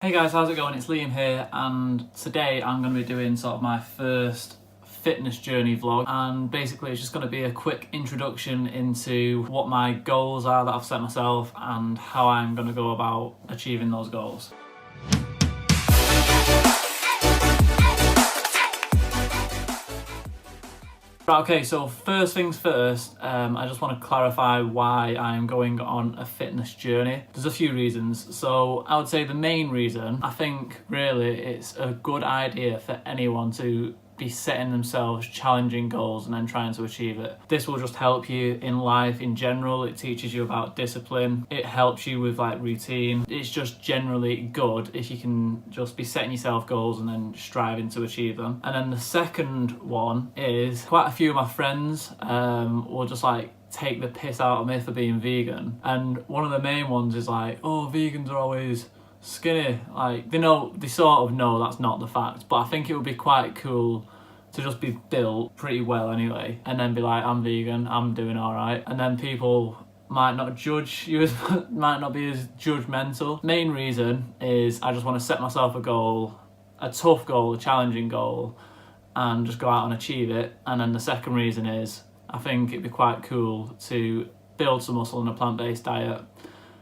Hey guys, how's it going? It's Liam here, and today I'm going to be doing sort of my first fitness journey vlog, and basically it's just going to be a quick introduction into what my goals are that I've set myself and how I'm going to go about achieving those goals. Right, okay, so first things first, I just want to clarify why I'm going on a fitness journey. There's a few reasons. So I would say the main reason, I think really it's a good idea for anyone to be setting themselves challenging goals and then trying to achieve it. This will just help you in life in general. It teaches you about discipline. It helps you with like routine. It's just generally good if you can just be setting yourself goals and then striving to achieve them. And then the second one is quite a few of my friends will just like take the piss out of me for being vegan. And one of the main ones is like, oh, vegans are always skinny. Like they sort of know that's not the fact, but I think it would be quite cool to just be built pretty well anyway, and then be like, I'm vegan, I'm doing all right, and then people might not judge you might not be as judgmental. Main reason is I just want to set myself a goal, a tough goal, a challenging goal, and just go out and achieve it. And then the second reason is I think it'd be quite cool to build some muscle on a plant-based diet,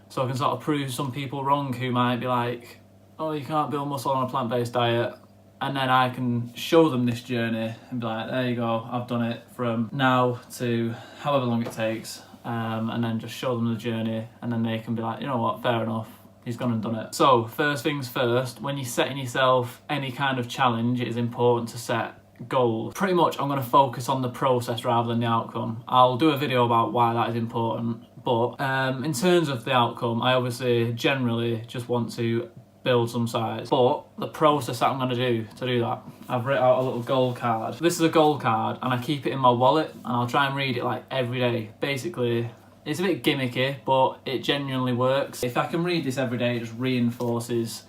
so I can sort of prove some people wrong who might be like, oh, you can't build muscle on a plant-based diet. And then I can show them this journey and be like, there you go, I've done it from now to however long it takes. And then just show them the journey, and then they can be like, you know what, fair enough, he's gone and done it. So first things first, when you're setting yourself any kind of challenge, it is important to set goals. Pretty much I'm going to focus on the process rather than the outcome. I'll do a video about why that is important, but in terms of the outcome, I obviously generally just want to build some size. But the process that I'm going to do that, I've written out a little goal card. This is a goal card and I keep it in my wallet, and I'll try and read it like every day. Basically, it's a bit gimmicky, but it genuinely works. If I can read this every day, it just reinforces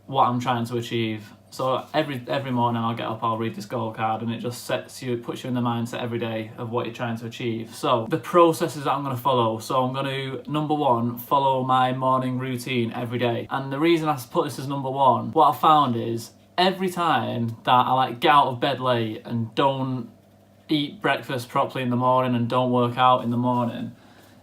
what I'm trying to achieve. So every morning I'll get up, I'll read this goal card, and it just puts you in the mindset every day of what you're trying to achieve. So the processes that I'm going to follow. So I'm going to, number one, follow my morning routine every day. And the reason I put this as number one, what I found is every time that I like get out of bed late and don't eat breakfast properly in the morning and don't work out in the morning,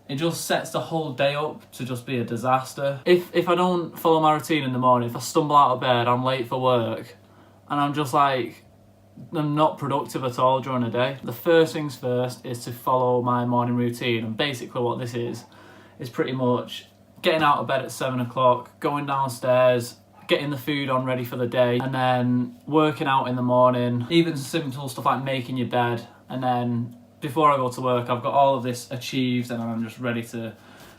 it just sets the whole day up to just be a disaster. If I don't follow my routine in the morning, if I stumble out of bed, I'm late for work, and I'm just like, I'm not productive at all during the day. The first things first is to follow my morning routine, and basically what this is pretty much getting out of bed at 7 o'clock, going downstairs, getting the food on ready for the day, and then working out in the morning, even simple stuff like making your bed, and then before I go to work, I've got all of this achieved and I'm just ready to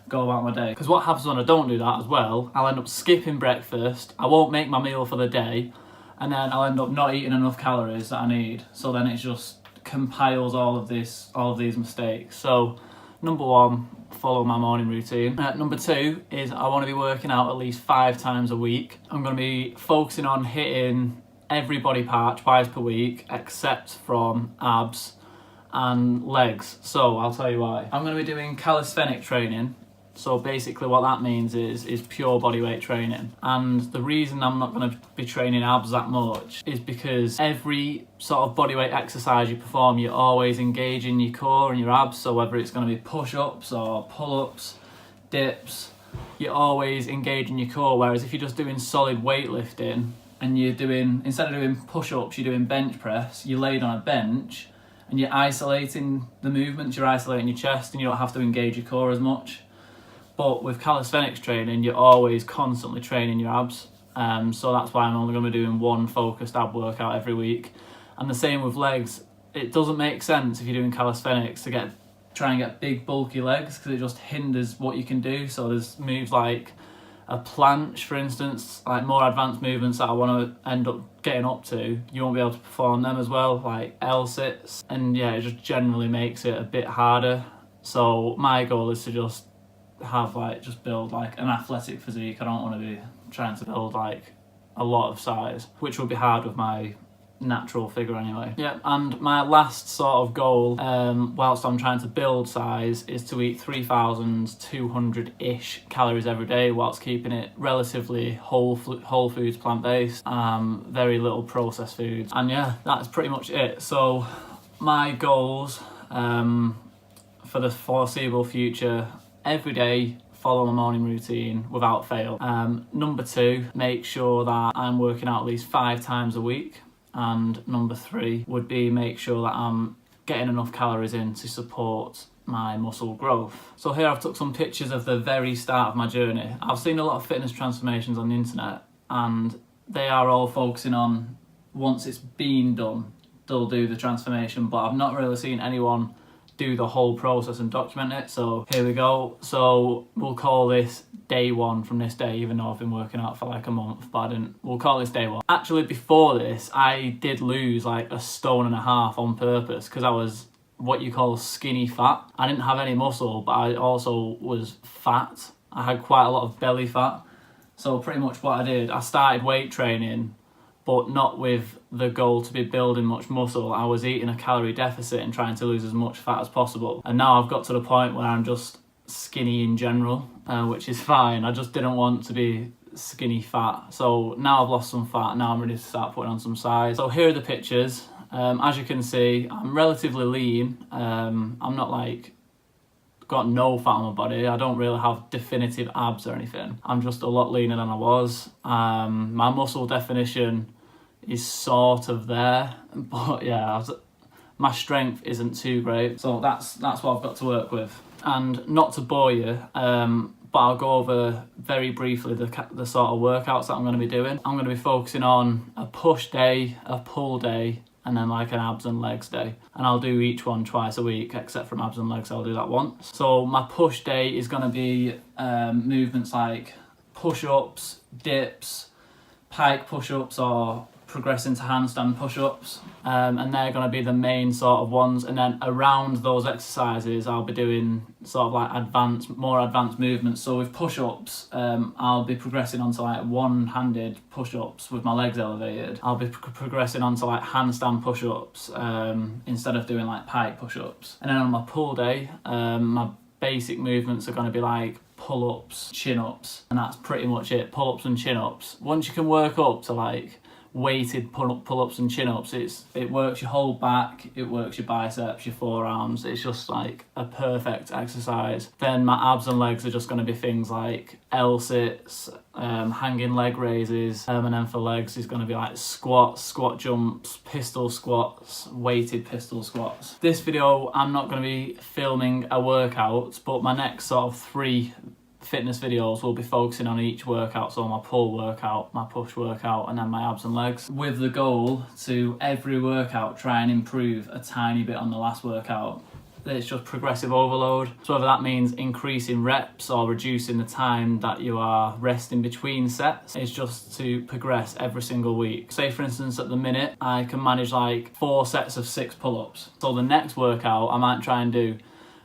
go about my day. Because what happens when I don't do that as well, I'll end up skipping breakfast, I won't make my meal for the day, and then I'll end up not eating enough calories that I need. So then it just compiles all of these mistakes. So number one, follow my morning routine. Number two is I want to be working out at least 5 times a week. I'm going to be focusing on hitting every body part twice per week, except from abs and legs. So I'll tell you why. I'm going to be doing calisthenic training. So basically what that means is pure bodyweight training. And the reason I'm not going to be training abs that much is because every sort of bodyweight exercise you perform, you're always engaging your core and your abs. So whether it's going to be push-ups or pull-ups, dips, you're always engaging your core. Whereas if you're just doing solid weightlifting and you're doing, instead of doing push-ups, you're doing bench press, you're laid on a bench, and you're isolating the movements, you're isolating your chest, and you don't have to engage your core as much. But with calisthenics training, you're always constantly training your abs. So that's why I'm only going to be doing one focused ab workout every week. And the same with legs. It doesn't make sense if you're doing calisthenics to try and get big bulky legs, because it just hinders what you can do. So there's moves like a planche, for instance, like more advanced movements that I want to end up getting up to, you won't be able to perform them as well, like L-sits, and yeah, it just generally makes it a bit harder. So my goal is to just build like an athletic physique. I don't want to be trying to build like a lot of size, which would be hard with my natural figure anyway. Yeah, and my last sort of goal, whilst I'm trying to build size, is to eat 3,200-ish calories every day whilst keeping it relatively whole foods, plant-based, very little processed foods. And yeah, that's pretty much it. So my goals for the foreseeable future: every day follow my morning routine without fail. Number 2, make sure that I'm working out at least 5 times a week. And number 3 would be make sure that I'm getting enough calories in to support my muscle growth. So here I've took some pictures of the very start of my journey. I've seen a lot of fitness transformations on the internet, and they are all focusing on once it's been done, they'll do the transformation, but I've not really seen anyone do the whole process and document it. So here we go. So we'll call this day 1 from this day, even though I've been working out for like a month, but we'll call this day 1. Actually, before this, I did lose like 1.5 stone on purpose because I was what you call skinny fat. I didn't have any muscle, but I also was fat. I had quite a lot of belly fat. So pretty much what I did, I started weight training, but not with the goal to be building much muscle. I was eating a calorie deficit and trying to lose as much fat as possible. And now I've got to the point where I'm just skinny in general, which is fine. I just didn't want to be skinny fat. So now I've lost some fat, now I'm ready to start putting on some size. So here are the pictures. As you can see, I'm relatively lean. I'm not like got no fat on my body. I don't really have definitive abs or anything. I'm just a lot leaner than I was. My muscle definition is sort of there, but yeah, my strength isn't too great. So that's what I've got to work with. And not to bore you, but I'll go over very briefly the sort of workouts that I'm going to be doing. I'm going to be focusing on a push day, a pull day, and then like an abs and legs day. And I'll do each one twice a week, except from abs and legs, I'll do that once. So my push day is gonna be movements like push-ups, dips, pike push-ups, or progressing to handstand push-ups. And they're gonna be the main sort of ones. And then around those exercises, I'll be doing sort of like more advanced movements. So with push-ups, I'll be progressing onto like one-handed push-ups with my legs elevated. I'll be progressing onto like handstand push-ups instead of doing like pike push-ups. And then on my pull day, my basic movements are gonna be like pull-ups, chin-ups, and that's pretty much it, pull-ups and chin-ups. Once you can work up to like weighted pull-ups and chin-ups, it works your whole back, it works your biceps, your forearms. It's just like a perfect exercise. Then my abs and legs are just going to be things like L-sits, hanging leg raises, and then for legs is going to be like squats, squat jumps, pistol squats, weighted pistol squats. This video I'm not going to be filming a workout, but my next sort of 3 fitness videos will be focusing on each workout. So my pull workout, my push workout, and then my abs and legs, with the goal to every workout try and improve a tiny bit on the last workout. It's just progressive overload. So whether that means increasing reps or reducing the time that you are resting between sets, it's just to progress every single week. Say for instance at the minute I can manage like 4 sets of 6 pull-ups. So the next workout I might try and do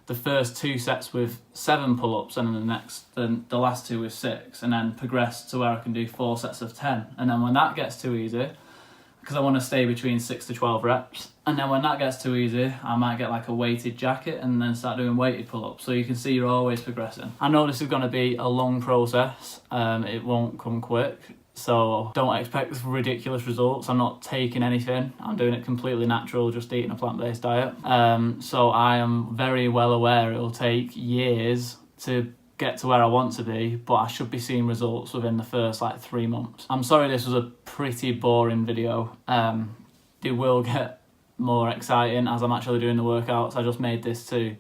the first 2 sets with 7 pull-ups, and then the last 2 with 6, and then progress to where I can do 4 sets of 10. And then when that gets too easy, because I want to stay between 6 to 12 reps, and then when that gets too easy, I might get like a weighted jacket and then start doing weighted pull-ups. So you can see you're always progressing. I know this is going to be a long process, it won't come quick. So don't expect ridiculous results. I'm not taking anything. I'm doing it completely natural, just eating a plant-based diet. So I am very well aware it'll take years to get to where I want to be, but I should be seeing results within the first like 3 months. I'm sorry this was a pretty boring video. It will get more exciting as I'm actually doing the workouts. I just made this to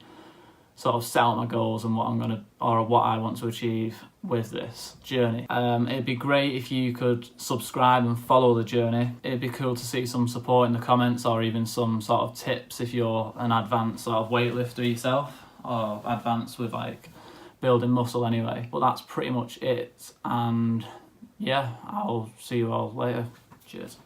sort of set out my goals and what I want to achieve with this journey. It'd be great if you could subscribe and follow the journey. It'd be cool to see some support in the comments, or even some sort of tips if you're an advanced sort of weightlifter yourself, or advanced with like building muscle anyway. But that's pretty much it, and yeah, I'll see you all later. Cheers.